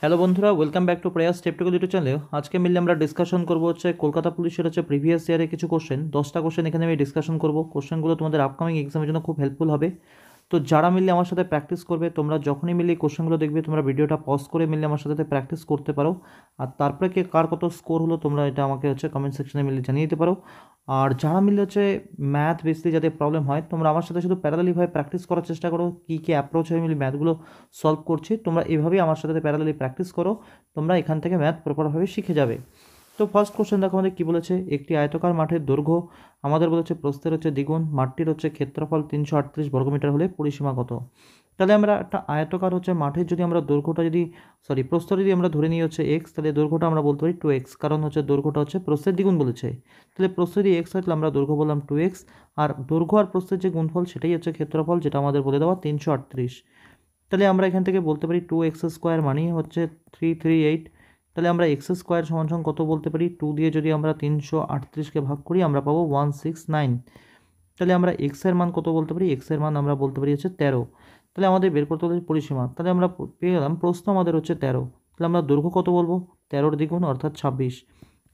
Hello বন্ধুরা, welcome back to প্রয়াস স্টেপটুকু YouTube চ্যানেলে। আজকে মিললে আমরা ডিসকাশন করবো হচ্ছে কলকাতা পুলিশের হচ্ছে প্রিভিয়াস ইয়ারে কিছু কোশ্চেন, 10টা কোশ্চেন এখানে আমি ডিসকাশন করবো। কোশ্চেনগুলো তোমাদের আপকামিং এক্সামের জন্য খুব হেল্পফুল হবে। তো যারা মিললে আমার সাথে প্র্যাকটিস করবে, তোমরা যখনই মিললে এই কোশ্চেনগুলো দেখবে তোমরা ভিডিওটা পজ করে মিললে আমার সাথে প্র্যাকটিস করতে পারো। আর তারপরে কার কত স্কোর হলো তোমরা এটা আমাকে হচ্ছে কমেন্ট সেকশনে মিললে জানিয়ে দিতে পারো। আর যারা মিললে হচ্ছে ম্যাথ বেসলি যাদের প্রবলেম হয়, তোমরা আমার সাথে শুধু প্যারালালিভাবে প্র্যাকটিস করার চেষ্টা করো। কী কী অ্যাপ্রোচ হয়ে মিলে ম্যাথগুলো সলভ করছি, তোমরা এভাবেই আমার সাথে প্যারালালি প্র্যাকটিস করো। তোমরা এখান থেকে ম্যাথ প্রপারভাবে শিখে যাবে। তো ফার্স্ট কোশ্চেন দেখো আমাদের কী বলেছে, একটি আয়তকার মাঠের দৈর্ঘ্য আমাদের বলেছে প্রস্থের হচ্ছে দ্বিগুণ, মাঠটির হচ্ছে ক্ষেত্রফল 338 বর্গমিটার হলে পরিসীমা কত। তাহলে আমরা একটা আয়তকার হচ্ছে মাঠের যদি আমরা দৈর্ঘ্যটা যদি প্রস্থ যদি আমরা ধরে নিই হচ্ছে এক্স, তাহলে দৈর্ঘ্যটা আমরা বলতে পারি 2x, কারণ হচ্ছে দৈর্ঘ্যটা হচ্ছে প্রস্থের দ্বিগুণ বলেছে। তাহলে প্রস্থ যদি এক্স হয় তাহলে আমরা দৈর্ঘ্য বললাম 2x, আর দৈর্ঘ্য আর প্রস্থের যে গুণফল সেটাই হচ্ছে ক্ষেত্রফল, যেটা আমাদের বলে দেওয়া 338। তাহলে আমরা এখান থেকে বলতে পারি 2x স্কোয়ার মানেই হচ্ছে 338। তাহলে আমরা এক্স স্কোয়ার সমান সমান কত বলতে পারি, 2 দিয়ে যদি আমরা 338কে ভাগ করি আমরা পাবো 169। তাহলে আমরা এক্সের মান কত বলতে পারি, এক্সের মান আমরা বলতে পারি হচ্ছে 13। তাহলে আমাদের বের করতে হবে পরিসীমা, তাহলে আমরা পেয়ে গেলাম প্রস্থ আমাদের হচ্ছে 13। তাহলে আমরা দৈর্ঘ্য কত বলবো, 13 দ্বিগুণ অর্থাৎ 26।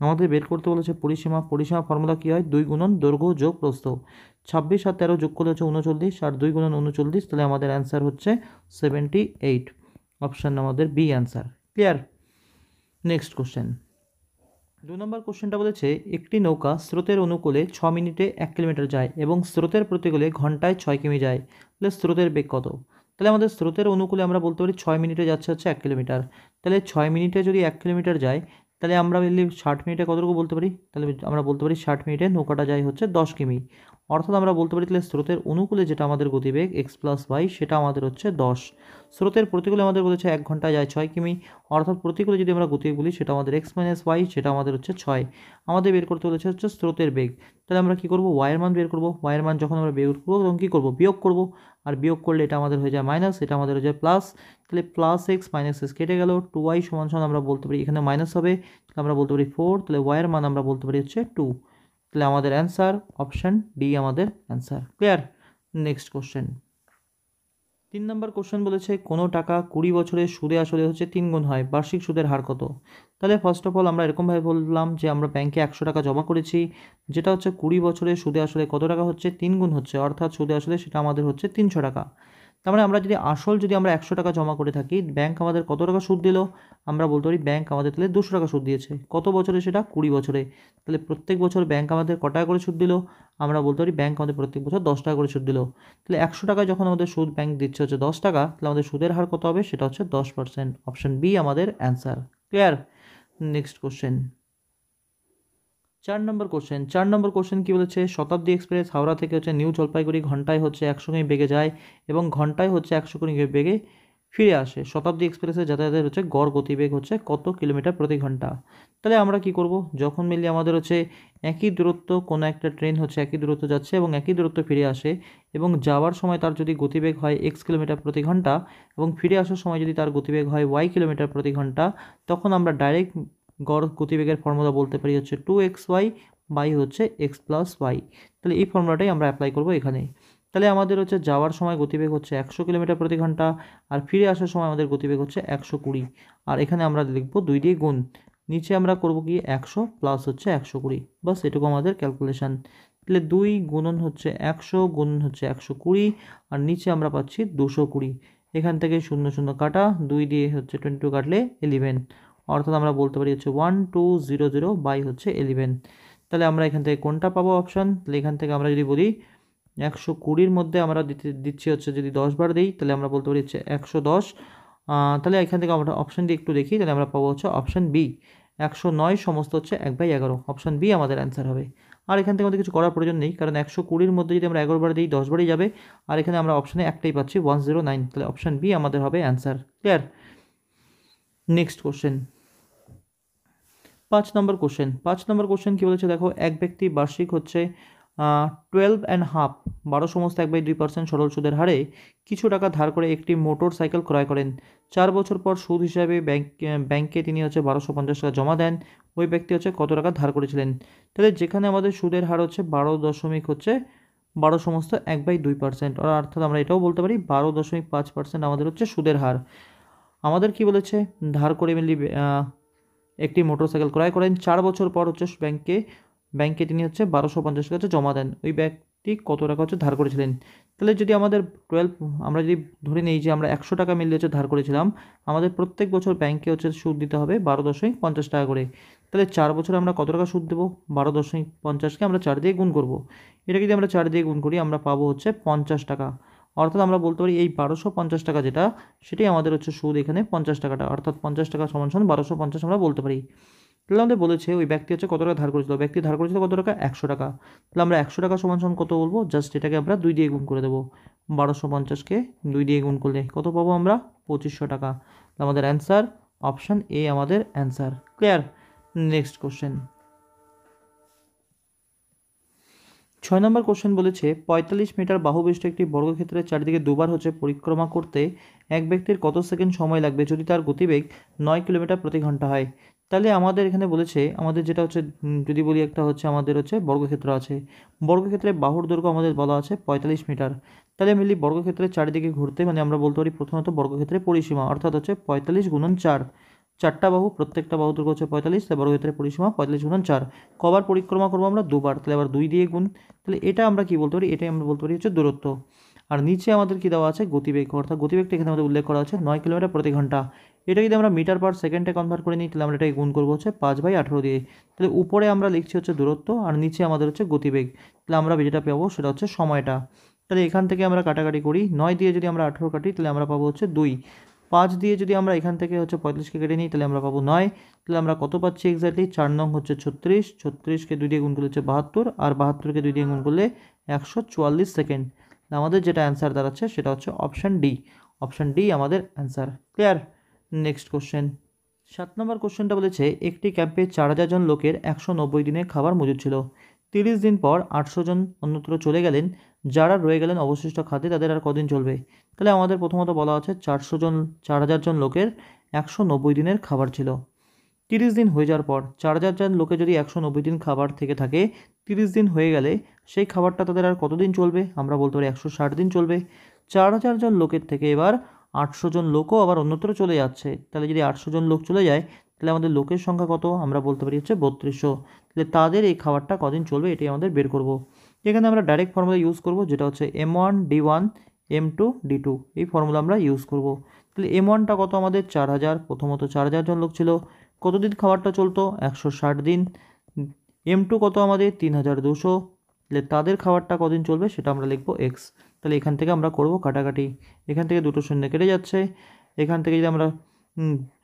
আমাদের বের করতে বলেছে পরিসীমা, পরিসীমা ফর্মুলা কী হয়, 2 গুণন দৈর্ঘ্য যোগ প্রস্থ। 26 আর 13 যোগ করলে হচ্ছে 39, আর 2 গুণন 39, তাহলে আমাদের অ্যান্সার হচ্ছে 78। অপশান আমাদের B answer. Clear. Next question, 2 নম্বর কোশ্চেনটা বলেছে একটি নৌকা স্রোতের অনুকূলে 6 মিনিটে 1 কিলোমিটার যায় এবং স্রোতের প্রতিকূলে ঘন্টায় 6 কিমি যায়। তাহলে স্রোতের বেগ কত। তাহলে আমাদের স্রোতের অনুকূলে আমরা বলতে পারি 6 মিনিটে যাচ্ছে হচ্ছে 1 কিলোমিটার। তাহলে 6 মিনিটে যদি 1 কিলোমিটার যায়, তাহলে আমরা বলি 60 মিনিটে কতটুকু বলতে পারি, তাহলে আমরা বলতে পারি 60 মিনিটে নৌকাটা যায় হচ্ছে 10 কিমি। অর্থাৎ আমরা বলতে পারি তাহলে স্রোতের অনুকূলে যেটা আমাদের গতিবেগ x+y সেটা আমাদের হচ্ছে 10। স্রোতের প্রতিকূলে আমাদের বলেছে 1 ঘন্টায় যায় 6 কিমি, অর্থাৎ প্রতিকূলে যদি আমরা গতিবেগ বলি সেটা আমাদের x-y, সেটা আমাদের হচ্ছে 6। আমাদের বের করতে বলেছে হচ্ছে স্রোতের বেগ। তাহলে আমরা কী করবো, ওয়াইয়ের মান বের করবো। ওয়াইয়ের মান যখন আমরা বের করবো তখন কী করবো, বিয়োগ করবো। আর বিয়োগ করলে এটা আমাদের হয়ে যায় মাইনাস, এটা আমাদের হয়ে যায় প্লাস। তাহলে প্লাস এক্স মাইনাস এক্স কেটে গেল, 2y সমান সমান আমরা বলতে পারি এখানে মাইনাস হবে, তাহলে আমরা বলতে পারি 4। তাহলে ওয়াইয়ের মান আমরা বলতে পারি হচ্ছে 2। তাহলে আমাদের অ্যান্সার অপশান ডি আমাদের অ্যান্সার। ক্লিয়ার। নেক্সট কোশ্চেন, 3 নম্বর কোশ্চেন বলেছে কোনো টাকা 20 বছরের সুদে আসলে হচ্ছে 3 গুণ হয়, বার্ষিক সুদের হার কত। তাহলে ফার্স্ট অফ অল আমরা এরকমভাবে বললাম যে আমরা ব্যাংকে 100 টাকা জমা করেছি, যেটা হচ্ছে 20 বছরের সুদে আসলে কত টাকা হচ্ছে, 3 গুণ হচ্ছে, অর্থাৎ সুদে আসলে সেটা আমাদের হচ্ছে 300 টাকা। তার মানে আমরা যদি আসল যদি আমরা 100 টাকা জমা করে থাকি, ব্যাংক আমাদের কত টাকা সুদ দিল, আমরা বলতে পারি ব্যাংক আমাদের তাহলে 200 টাকা সুদ দিয়েছে। কত বছরে, সেটা 20 বছরে। তাহলে প্রত্যেক বছর ব্যাংক আমাদের কত টাকা করে সুদ দিল, আমরা বলতে পারি ব্যাংক আমাদের প্রত্যেক বছর 10 টাকা করে সুদ দিল। তাহলে 100 টাকায় যখন আমাদের সুদ ব্যাংক দিচ্ছে হচ্ছে 10 টাকা, তাহলে আমাদের সুদের হার কত হবে, সেটা হচ্ছে 10%। অপশন বি আমাদের অ্যান্সার। ক্লিয়ার। নেক্সট কোশ্চেন, 4 নম্বর কোশ্চেন কি বলেছে, শতাব্দী এক্সপ্রেস হাওড়া থেকে হচ্ছে নিউ জলপাইগুড়ি ঘন্টায় হচ্ছে 100 কিমি বেগে যায় এবং ঘন্টায় হচ্ছে 100 কিমি বেগে ফিরে আসে। শতাব্দী এক্সপ্রেসের যাতায়াতের হচ্ছে গড় গতিবেগ হচ্ছে কত কিলোমিটার প্রতি ঘন্টা। তাহলে আমরা কি করব, যখন মিলে আমাদের হচ্ছে একই দূরত্ব, কোনো একটা ট্রেন হচ্ছে একই দূরত্ব যাচ্ছে এবং একই দূরত্ব ফিরে আসে, এবং যাওয়ার সময় তার যদি গতিবেগ হয় এক্স কিলোমিটার প্রতি ঘন্টা এবং ফিরে আসার সময় যদি তার গতিবেগ হয় ওয়াই কিলোমিটার প্রতি ঘন্টা, তখন আমরা ডাইরেক্ট গড় গতিবেগের ফর্মুলা বলতে পারি হচ্ছে 2xy বাই হচ্ছে x+y। তাহলে এই ফর্মুলাটাই আমরা অ্যাপ্লাই করব এখানে। তাহলে আমাদের হচ্ছে যাওয়ার সময় গতিবেগ হচ্ছে 100 কিলোমিটার প্রতি ঘন্টা, আর ফিরে আসার সময় আমাদের গতিবেগ হচ্ছে 120। আর এখানে আমরা লিখব 2 দিয়ে গুণ, নিচে আমরা করব কি 100 প্লাস হচ্ছে 120, বাস এটুকু আমাদের ক্যালকুলেশন। তাহলে 2 গুণন হচ্ছে 100 গুণন হচ্ছে 120, আর নিচে আমরা পাচ্ছি 220। এখান থেকে 0 0 কাটা, 2 দিয়ে হচ্ছে 22 কাটলে 11, অর্থাৎ আমরা বলতে পারি হচ্ছে 1200 বাই হচ্ছে 11। তাহলে আমরা এখান থেকে কোনটা পাবো অপশান, তাহলে এখান থেকে আমরা যদি বলি 120-র মধ্যে আমরা দিচ্ছি হচ্ছে যদি 10 বার দিই, তাহলে আমরা বলতে পারি হচ্ছে 110। তাহলে এখান থেকে আমরা অপশান দিয়ে একটু দেখি, তাহলে আমরা পাবো হচ্ছে অপশান বি 109 সমস্ত হচ্ছে 1/11। অপশান বি আমাদের অ্যান্সার হবে। আর এখান থেকে আমাদের কিছু করার প্রয়োজন নেই, কারণ 120-র মধ্যে যদি আমরা 11 বার দিই 10 বারই যাবে, আর এখানে আমরা অপশানে একটাই পাচ্ছি 109। তাহলে অপশান বি আমাদের হবে অ্যান্সার। ক্লিয়ার। নেক্সট কোশ্চেন, 5 নম্বর কোশ্চেন কী বলেছে দেখো, এক ব্যক্তি বার্ষিক হচ্ছে 12.5 12 সমস্ত 1/2% সরল সুদের হারে কিছু টাকা ধার করে একটি মোটর সাইকেল ক্রয় করেন। 4 বছর পর সুদ হিসাবে ব্যাংকে তিনি হচ্ছে 1250 টাকা জমা দেন। ওই ব্যক্তি হচ্ছে কত টাকা ধার করেছিলেন। তাহলে যেখানে আমাদের সুদের হার হচ্ছে 12 সমস্ত 1/2%, অর্থাৎ আমরা এটাও বলতে পারি 12.5% আমাদের হচ্ছে সুদের হার। আমাদের কি বলেছে, ধার করে মেনলি একটি মোটরসাইকেল ক্রয় করেন, 4 বছর পর হচ্ছে ব্যাংকে তিনি হচ্ছে 1250 টাকা হচ্ছে জমা দেন। ওই ব্যক্তি কত টাকা হচ্ছে ধার করেছিলেন? তাহলে যদি আমাদের 12 আমরা যদি ধরে নিই যে আমরা 100 টাকা মিলিয়ে হচ্ছে ধার করেছিলাম, আমাদের প্রত্যেক বছর ব্যাংকে হচ্ছে সুদ দিতে হবে 12.50 টাকা করে। তাহলে 4 বছরে আমরা কত টাকা সুদ দেবো? 12.50কে আমরা 4 দিয়ে গুণ করব। এটা যদি আমরা 4 দিয়ে গুণ করি আমরা পাবো হচ্ছে 50 টাকা। অর্থাৎ আমরা বলতে পারি এই 1250 টাকা যেটা, সেটাই আমাদের হচ্ছে সুদ এখানে 50 টাকাটা, অর্থাৎ 50 টাকা সমান 1250 আমরা বলতে পারি। তাহলে আমাদের বলেছে ওই ব্যক্তি হচ্ছে কত টাকা ধার করেছিল, ব্যক্তি ধার করেছিল কত টাকা? 100 টাকা। তাহলে আমরা 100 টাকা সমান কত বলবো? জাস্ট এটাকে আমরা 2 দিয়ে গুণ করে দেবো। 1250কে 2 দিয়ে গুণ করলে কত পাবো আমরা? 2500 টাকা। তাহলে আমাদের অ্যান্সার অপশান এ আমাদের অ্যান্সার। ক্লিয়ার? Next question. 6 নম্বর কোশ্চেন বলেছে 45 মিটার বাহুবিশিষ্ট একটি বর্গক্ষেত্রের চারিদিকে দুবার হচ্ছে পরিক্রমা করতে এক ব্যক্তির কত সেকেন্ড সময় লাগবে যদি তার গতিবেগ 9 কিলোমিটার প্রতি ঘন্টা হয়? তাহলে আমাদের এখানে বলেছে আমাদের যেটা হচ্ছে যদি বলি একটা হচ্ছে আমাদের হচ্ছে বর্গক্ষেত্র আছে, বর্গক্ষেত্রে বাহুর দৈর্ঘ্য আমাদের বলা আছে 45 মিটার। তাহলে মিলি বর্গক্ষেত্রের চারিদিকে ঘুরতে মানে আমরা বলতে পারি প্রথমত বর্গক্ষেত্রের পরিসীমা অর্থাৎ হচ্ছে 45 গুণন 4, 4টা বাহু, প্রত্যেকটা বাহু দৈর্ঘ্য হচ্ছে 45, তাই বর্গক্ষেত্রের পরিসীমা 45 গুণন 4। কবার পরিক্রমা করবো আমরা? দুবার। তাহলে আবার 2 দিয়ে গুণ। তাহলে এটা আমরা কি বলতে পারি? এটাই আমরা বলতে পারি হচ্ছে দূরত্ব। আর নিচে আমাদের কি দেওয়া আছে? গতিবেগ, অর্থাৎ গতিবেগটা এখানে আমাদের উল্লেখ করা আছে 9 কিলোমিটার প্রতি ঘন্টা। এটা যদি আমরা মিটার পার সেকেন্ডে কনভার্ট করে নিই তাহলে আমরা এটাকে গুণ করবো হচ্ছে 5/18 দিয়ে। তাহলে উপরে আমরা লিখছি হচ্ছে দূরত্ব আর নিচে আমাদের হচ্ছে গতিবেগ। তাহলে আমরা যেটা পাবো সেটা হচ্ছে সময়টা। তাহলে এখান থেকে আমরা কাটাকাটি করি, 9 দিয়ে যদি আমরা 18 কাটি তাহলে আমরা পাবো হচ্ছে 2। 5 দিয়ে যদি আমরা এখান থেকে হচ্ছে 45কে কেটে নিই তাহলে আমরা পাবো 9। তাহলে আমরা কত পাচ্ছি এক্স্যাক্টলি? 4 নং হচ্ছে 36, 36কে 2 দিয়ে গুণ করলে হচ্ছে 72, আর 72কে 2 দিয়ে গুণ করলে 144 সেকেন্ড। আমাদের যেটা অ্যান্সার দাঁড়াচ্ছে সেটা হচ্ছে অপশান ডি। অপশান ডি আমাদের অ্যান্সার। ক্লিয়ার? Next question. 7 নম্বর কোশ্চেনটা বলেছে একটি ক্যাম্পে 4000 জন লোকের 190 দিনের খাবার মজুদ ছিল। 30 দিন পর 800 জন অন্যত্র চলে গেলেন, যারা রয়ে গেলেন অবশিষ্ট খাদ্যে তাদের আর কদিন চলবে? তাহলে আমাদের প্রথমত বলা আছে 4000 জন লোকের 190 দিনের খাবার ছিল। 30 দিন হয়ে যাওয়ার পর 4000 জন লোকে যদি 190 দিন খাবার থেকে থাকে, 30 দিন হয়ে গেলে সেই খাবারটা তাদের আর কতদিন চলবে? আমরা বলতে পারি 160 দিন চলবে। 4000 জন লোকের থেকে এবার 800 জন লোকও আবার অন্যত্র চলে যাচ্ছে। তাহলে যদি 800 জন লোক চলে যায় তাহলে আমাদের লোকের সংখ্যা কত? আমরা বলতে পারি হচ্ছে 3200। তাহলে তাদের এই খাবারটা কদিন চলবে এটাই আমাদের বের করব। এখানে আমরা ডাইরেক্ট ফর্মুলা ইউজ করব যেটা হচ্ছে M1 D1 M2 D2, এই ফর্মুলা আমরা ইউজ করব। তাহলে M1টা কত আমাদের? 4000, প্রথমত 4000 জন লোক ছিল, কতদিন খাবারটা চলতো? 160 দিন। M2 কত আমাদের? 3200। তাহলে তাদের খাবারটা কদিন চলবে সেটা আমরা লিখবো এক্স। তাহলে এখান থেকে আমরা করব কাটাকাটি, এখান থেকে দুটো শূন্য কেটে যাচ্ছে, এখান থেকে যদি আমরা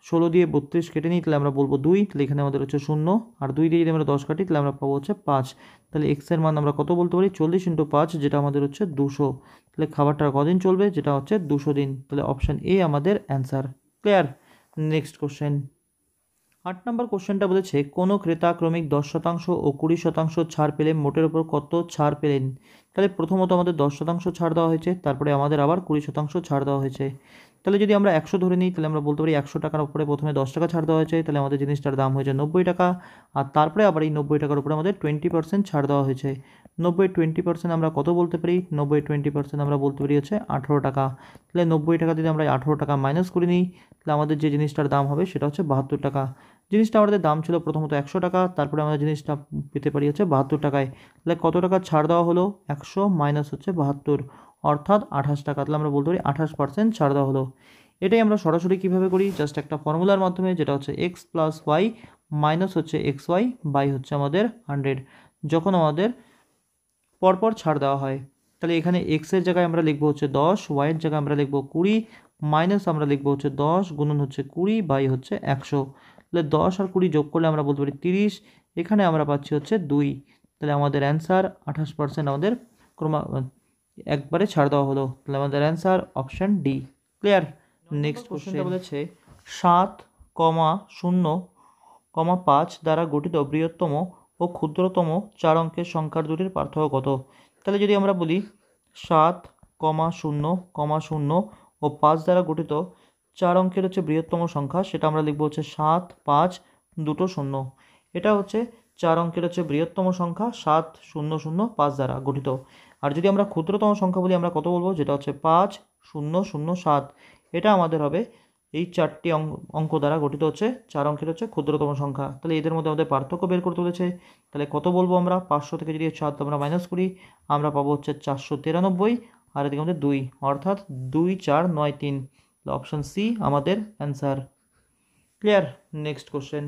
16 দিয়ে 32 কেটে নিই তাহলে আমরা বলবো 2, তাহলে এখানে আমাদের হচ্ছে 0, আর 2 দিয়ে যদি আমরা 10 কাটি তাহলে আমরা পাবো হচ্ছে 5। তাহলে এক্সের মান আমরা কত বলতে পারি? 40 × 5, যেটা আমাদের হচ্ছে 200। তাহলে খাবারটা কদিন চলবে? যেটা হচ্ছে 200 দিন। তাহলে অপশান এ আমাদের অ্যান্সার। ক্লিয়ার? Next question. 8 নম্বর কোশ্চেনটা বলেছে কোনো ক্রেতা ক্রমিক 10% ও 20% ছাড় পেলে মোটের উপর কত ছাড় পেলেন? তাহলে প্রথমত আমাদের 10% ছাড় দেওয়া হয়েছে, তারপরে আমাদের আবার 20% ছাড় দেওয়া হয়েছে। তাহলে যদি আমরা 100 ধরে নিই তাহলে আমরা বলতে পারি 100 টাকার উপরে প্রথমে 10 টাকা ছাড় দেওয়া হয়েছে, তাহলে আমাদের জিনিসটার দাম হয়েছে 90 টাকা। আর তারপরে আবার এই 90 টাকার উপরে আমাদের 20% ছাড় দেওয়া হয়েছে। 90-20% আমরা কত বলতে পারি? 90-20% আমরা বলতে পারি হচ্ছে 18 টাকা। তাহলে 90 টাকা যদি আমরা 18 টাকা মাইনাস করে নিই তাহলে আমাদের যে জিনিসটার দাম হবে সেটা হচ্ছে 72 টাকা। জিনিসটা আমাদের দাম ছিল প্রথমত 100 টাকা, তারপরে আমরা জিনিসটা পেতে পারি হচ্ছে 72 টাকায়। তাহলে কত টাকা ছাড় দেওয়া হলো? 100 মাইনাস হচ্ছে 72, অর্থাৎ 28 টাকা। তাহলে আমরা বলতে পারি 28% ছাড় দেওয়া হলো। এটাই আমরা সরাসরি কীভাবে করি? জাস্ট একটা ফর্মুলার মাধ্যমে, যেটা হচ্ছে এক্স প্লাস ওয়াই মাইনাস হচ্ছে এক্স ওয়াই বাই হচ্ছে আমাদের 100, যখন আমাদের পরপর ছাড় দেওয়া হয়। তাহলে এখানে এক্সের জায়গায় আমরা লিখবো হচ্ছে 10, ওয়াইয়ের জায়গায় আমরা লিখবো 20, মাইনাস আমরা লিখবো হচ্ছে 10 গুণন হচ্ছে 20 বাই হচ্ছে 100। তাহলে 10 আর 20 যোগ করলে আমরা বলতে পারি 30, এখানে আমরা পাচ্ছি হচ্ছে 2। তাহলে আমাদের অ্যান্সার 28% আমাদের একবারে ছাড় দেওয়া হলো। তাহলে আমাদের answer option D. Clear? Next কোশ্চেনটা বলেছে 7,0,5 দ্বারা গঠিত বৃহত্তম ও ক্ষুদ্রতম 4 অঙ্কের সংখ্যার দুটির পার্থক্য কত? তাহলে যদি আমরা বলি 7,0,0 ও 5 দ্বারা গঠিত 4 অঙ্কের হচ্ছে বৃহত্তম সংখ্যা, সেটা আমরা লিখবো হচ্ছে 7, 5, 2 0। এটা হচ্ছে 4 অঙ্কের হচ্ছে বৃহত্তম সংখ্যা 7,0,0,5 দ্বারা গঠিত। আর যদি আমরা ক্ষুদ্রতম সংখ্যা বলি আমরা কত বলবো? যেটা হচ্ছে 5,0,0,7। এটা আমাদের হবে এই 4টি অঙ্ক দ্বারা গঠিত হচ্ছে 4 অঙ্কের হচ্ছে ক্ষুদ্রতম সংখ্যা। তাহলে এদের মধ্যে আমাদের পার্থক্য বের করতে বলেছে। তাহলে কত বলবো আমরা? 500 থেকে যদি 7 আমরা মাইনাস করি, আমরা পাবো হচ্ছে 493, আর এদিকে আমাদের 2, অর্থাৎ 2 4 9 3। অপশন সি আমাদের অ্যান্সার। ক্লিয়ার? Next question.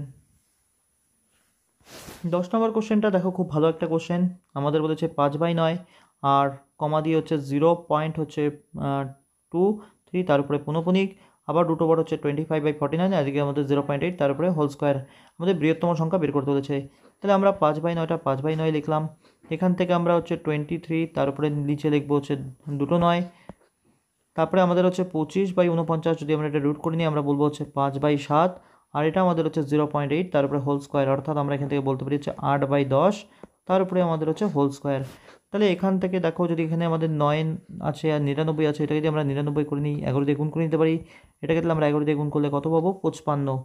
10 নম্বর কোশ্চেনটা দেখো, খুব ভালো একটা কোশ্চেন। আমাদের বলেছে 5/9 আর কমা দিয়ে হচ্ছে 0.2 3, তার উপরে পুনঃপুনিক, আবার রুট ওভার হচ্ছে 25/49, এদিকে আমাদের 0.8, তার উপরে হোল স্কোয়ার। আমাদের বৃহত্তম সংখ্যা বের করতে বলেছে। তাহলে আমরা 5/9টা 5/9 লিখলাম। এখান থেকে আমরা হচ্ছে 23, তার উপরে নিচে লিখবো হচ্ছে 2 9। তারপরে আমাদের হচ্ছে 25/49, যদি আমরা এটা রুট করে নিই আমরা বলবো হচ্ছে 5/7, আর এটা আমাদের হচ্ছে 0.8, তার উপরে হোল স্কোয়ার, অর্থাৎ আমরা এখান থেকে বলতে পারি হচ্ছে 8/10, তার উপরে আমাদের হচ্ছে হোল স্কোয়ার। তাহলে এখান থেকে দেখো, যদি এখানে আমাদের 9 আছে আর 99 আছে, এটা যদি আমরা 99 করে নিই, 11 দিয়ে গুণ করে নিতে পারি। এটাকে তাহলে আমরা 11 দিয়ে গুণ করলে কত পাবো? 55।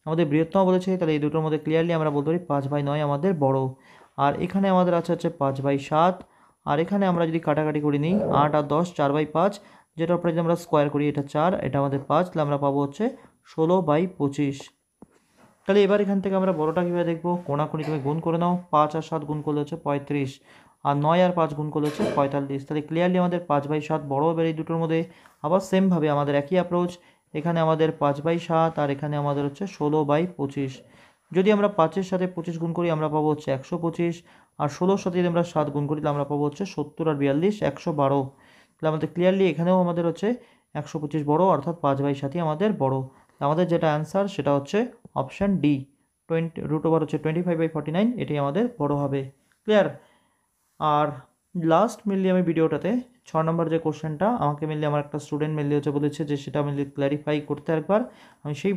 আমাদের বৃহত্তম বলেছে, তাহলে এই দুটোর মধ্যে ক্লিয়ারলি আমরা বলতে পারি 5/9 আমাদের বড়। আর এখানে আমাদের আছে হচ্ছে 5/7, আর এখানে আমরা যদি কাটাকাটি করে নিই 8 আর 10 4/5, যেটার উপরে যদি আমরা স্কোয়ার করি, এটা 4, এটা আমাদের 5, তাহলে আমরা পাবো হচ্ছে 16/25। তাহলে এবার এখান থেকে আমরা বড়টা কীভাবে দেখবো? কোণাকুণি তুমি গুণ করে নাও। 5 আর 7 গুণ করলে হচ্ছে 35, আর 9 আর 5 গুণ করলে হচ্ছে 45। তাহলে ক্লিয়ারলি আমাদের 5/7 বড় হবে এই দুটোর মধ্যে। আবার সেমভাবে আমাদের একই অ্যাপ্রোচ, এখানে আমাদের 5/7 আর এখানে আমাদের হচ্ছে 16/25। যদি আমরা 5-এর সাথে 25 গুণ করি আমরা পাবো হচ্ছে 125, আর 16-র সাথে যদি আমরা 7 গুণ করি তাহলে আমরা পাবো হচ্ছে 70 আর 42 112। তাহলে আমাদের ক্লিয়ারলি এখানেও আমাদের হচ্ছে 125 বড়, অর্থাৎ 5/7 আমাদের বড়। আমাদের যেটা অ্যান্সার সেটা হচ্ছে অপশান ডি, রুট ওভার হচ্ছে 25/49, এটাই আমাদের বড় হবে। ক্লিয়ার? আর লাস্ট মেনলি আমি ভিডিওটাতে 6 নম্বর যে কোশ্চেনটা আমাকে মেনলি আমার একটা স্টুডেন্ট মেনলি হচ্ছে বলেছে যে সেটা মেনলি ক্ল্যারিফাই করতে একবার, আমি সেই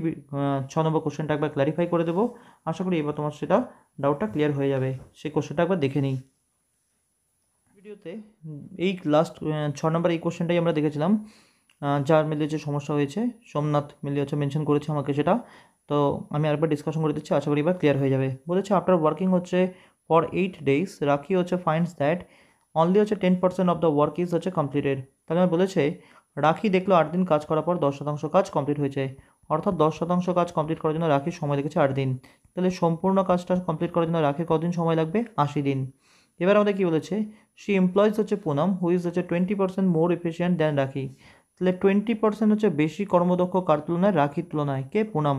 6 নম্বর কোশ্চেনটা একবার ক্ল্যারিফাই করে দেবো। আশা করি এবার তোমার সেটা ডাউটটা ক্লিয়ার হয়ে যাবে। সেই কোশ্চেনটা একবার দেখে নিই ভিডিওতে। এই লাস্ট 6 নম্বর এই কোশ্চেনটাই আমরা দেখেছিলাম, যার মিলে যে সমস্যা হয়েছে সোমনাথ মিলে হচ্ছে মেনশন করেছে আমাকে সেটা। তো আমি আরেকবার ডিসকাশন করে দিচ্ছি, আশা করি এবার ক্লিয়ার হয়ে যাবে। বলেছে আফটার ওয়ার্কিং হচ্ছে ফর 8 days, রাখি হচ্ছে ফাইন্ডস দ্যাট অনলি হচ্ছে 10% অফ দ্য ওয়ার্ক ইজ হচ্ছে কমপ্লিটেড। তাহলে আমার বলেছে রাখি দেখলো 8 দিন কাজ করার পর 10% কাজ কমপ্লিট হয়েছে, অর্থাৎ 10% কাজ কমপ্লিট করার জন্য রাখির সময় লেগেছে 8 দিন। তাহলে সম্পূর্ণ কাজটা কমপ্লিট করার জন্য রাখির কতদিন সময় লাগবে? 80 দিন। এবার আমাদের কী বলেছে? শি এমপ্লয়েজ হচ্ছে পুনম, হু ইজ হচ্ছে 20% মোর এফিসিয়েন্ট দ্যান রাখি। তাহলে 20% হচ্ছে বেশি কর্মদক্ষ কার তুলনায়? রাখির তুলনায়। কে? পুনম।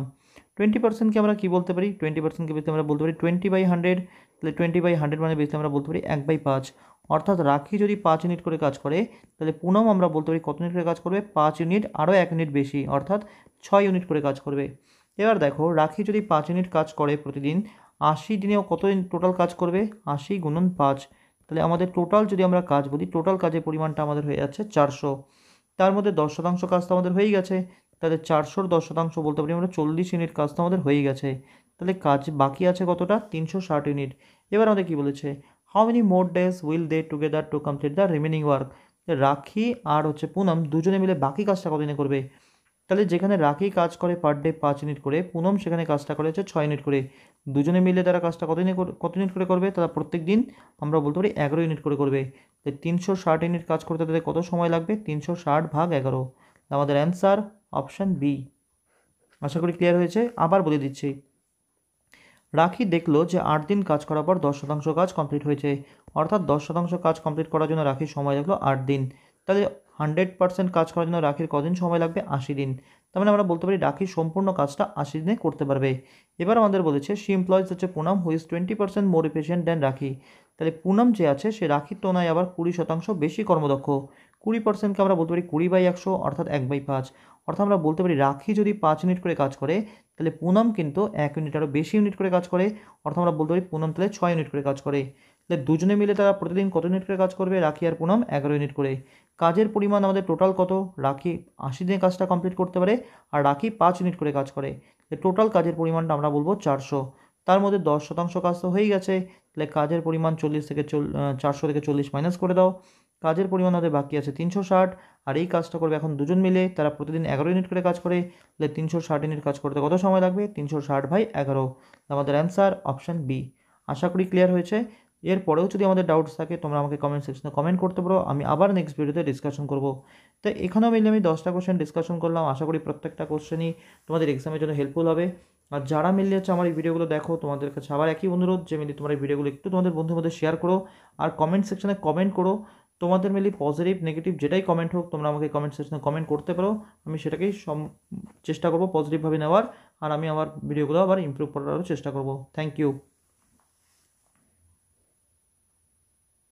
20%কে আমরা কী বলতে পারি? 20%কে বেশি আমরা বলতে পারি 20/100। তাহলে 20/100 মানে বেশি আমরা বলতে পারি 1/5। অর্থাৎ রাখি যদি 5 ইউনিট করে কাজ করে, তাহলে পুনম আমরা বলতে পারি কত ইউনিট করে কাজ করবে? 5 ইউনিট আরও 1 ইউনিট বেশি, অর্থাৎ 6 ইউনিট করে কাজ করবে। এবার দেখো, রাখি যদি 5 ইউনিট কাজ করে প্রতিদিন, 80 দিনেও কত টোটাল কাজ করবে? 80 গুণন 5। তাহলে আমাদের টোটাল যদি আমরা কাজ বলি, টোটাল কাজের পরিমাণটা আমাদের হয়ে যাচ্ছে 400। তার মধ্যে 10% কাজ তো আমাদের হয়েই গেছে, তাহলে 400-র 10% বলতে পারি আমরা 40 ইউনিট কাজ তো আমাদের হয়ে গেছে। তাহলে কাজ বাকি আছে কতটা? 360 ইউনিট। এবার আমাদের কী বলেছে? How many more days will they together to complete the remaining work. Rakhi আর হচ্ছে পুনম দুজনে মিলে বাকি কাজটা কতদিনে করবে? তাহলে যেখানে রাখি কাজ করে পার ডে 5 ইউনিট করে, পুনম সেখানে কাজটা করে হচ্ছে 6 ইউনিট করে। দুজনে মিলে তারা কাজটা কত ইউনিট করে করবে? তারা প্রত্যেক দিন আমরা বলতে পারি 11 ইউনিট করে করবে। তাই 360 ইউনিট কাজ করতে তাদের কত সময় লাগবে? 360/11। আমাদের অ্যান্সার অপশান বি। আশা করি ক্লিয়ার হয়েছে। আবার বলে দিচ্ছি, রাখি দেখলো যে 8 দিন কাজ করার পর 10% কাজ কমপ্লিট হয়েছে, অর্থাৎ 10% কাজ কমপ্লিট করার জন্য রাখির সময় লাগলো 8 দিন। তাহলে 100% কাজ করার জন্য রাখির কদিন সময় লাগবে? 80 দিন। তার মানে আমরা বলতে পারি রাখির সম্পূর্ণ কাজটা 80 দিনে করতে পারবে। এবার আমাদের বলেছে শি এমপ্লয়েজ হচ্ছে Poonam, who is 20% more efficient than Rakhi. তাহলে পুনম যে আছে সে রাখির তুলনায় আবার 20% বেশি কর্মদক্ষ। 20%কে আমরা বলতে পারি 20/100, অর্থাৎ 1/5। অর্থাৎ আমরা বলতে পারি রাখি যদি 5 ইউনিট করে কাজ করে, তাহলে পুনম কিন্তু 1 ইউনিট আরও বেশি ইউনিট করে কাজ করে, অর্থাৎ আমরা বলতে পারি পুনম তাহলে 6 ইউনিট করে কাজ করে। তাহলে দুজনে মিলে তারা প্রতিদিন কত ইউনিট করে কাজ করবে? রাখি আর পুনম 11 ইউনিট করে। কাজের পরিমাণ আমাদের টোটাল কত? রাখি 80 দিনে কাজটা কমপ্লিট করতে পারে, আর রাখি 5 ইউনিট করে কাজ করে। টোটাল কাজের পরিমাণটা আমরা বলবো 400। তার মধ্যে 10% কাজ তো হয়েই গেছে, তাহলে কাজের পরিমাণ 400 থেকে 40 মাইনাস করে দাও। কাজের পরিমাণ আমাদের বাকি আছে 360, আর এই কাজটা করবে এখন দুজন মিলে, তারা প্রতিদিন 11 ইউনিট করে কাজ করে। তাহলে 360 ইউনিট কাজ করতে কত সময় লাগবে? 360/11। আমাদের অ্যান্সার অপশান বি। আশা করি ক্লিয়ার হয়েছে। এরপরেও যদি আমাদের ডাউটস থাকে তোমরা আমাকে কমেন্ট সেকশনে কমেন্ট করতে পারো, আমি আবার নেক্সট ভিডিওতে ডিসকাশন করব। তো এখানেও মিলে আমি 10টা কোশ্চেন ডিসকাশন করলাম, আশা করি প্রত্যেকটা কোশ্চেনই তোমাদের এক্সামের জন্য হেল্পফুল হবে। আর যারা মিলে হচ্ছে আমার এই ভিডিওগুলো দেখো, তোমাদের কাছে আবার একই অনুরোধ যে মিলি তোমার এই ভিডিওগুলো একটু তোমাদের বন্ধুর মধ্যে শেয়ার করো, আর কমেন্ট সেকশনে কমেন্ট করো। তোমাদের মিলি পজিটিভ নেগেটিভ যেটাই কমেন্ট হোক তোমরা আমাকে কমেন্ট সেকশনে কমেন্ট করতে পারো, আমি সেটাকেই চেষ্টা করবো পজিটিভভাবে নেওয়ার, আর আমি আমার ভিডিওগুলো আবার ইমপ্রুভ করারও চেষ্টা করব। Thank you.